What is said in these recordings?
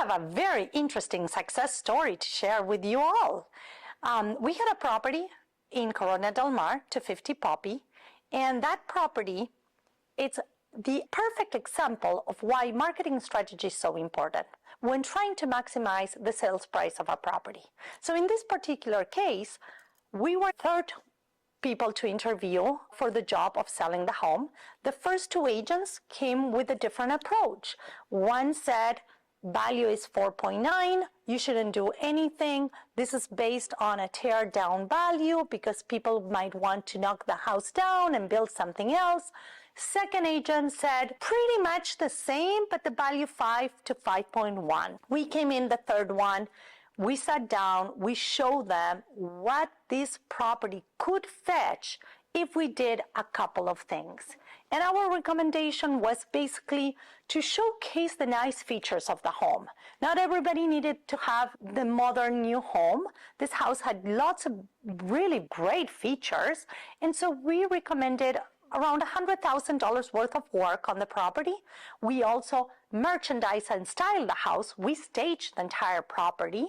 have a very interesting success story to share with you all. We had a property in Corona del Mar, 250 Poppy, and that property, it's the perfect example of why marketing strategy is so important when trying to maximize the sales price of a property. So in this particular case, we were third people to interview for the job of selling the home. The first two agents came with a different approach. One said, value is 4.9, you shouldn't do anything. This is based on a tear down value because people might want to knock the house down and build something else. Second agent said pretty much the same, but the value 5 to 5.1. We came in the third one. We sat down, we showed them what this property could fetch if we did a couple of things. And our recommendation was basically to showcase the nice features of the home. Not everybody needed to have the modern new home. This house had lots of really great features. And so we recommended around $100,000 worth of work on the property. We also merchandise and style the house. We staged the entire property,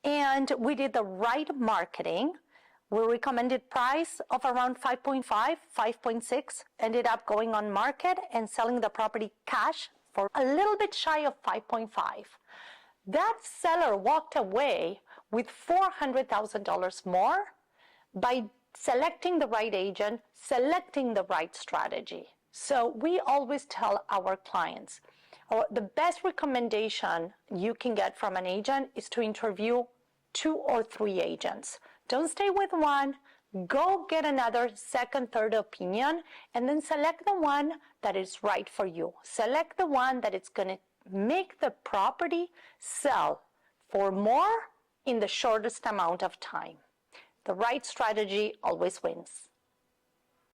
and we did the right marketing. We recommended price of around 5.5, 5.6, ended up going on market and selling the property cash for a little bit shy of 5.5. That seller walked away with $400,000 more by selecting the right agent, selecting the right strategy. So we always tell our clients, the best recommendation you can get from an agent is to interview 2 or 3 agents. Don't stay with one, go get another second, third opinion, and then select the one that is right for you. Select the one that is going to make the property sell for more in the shortest amount of time. The right strategy always wins.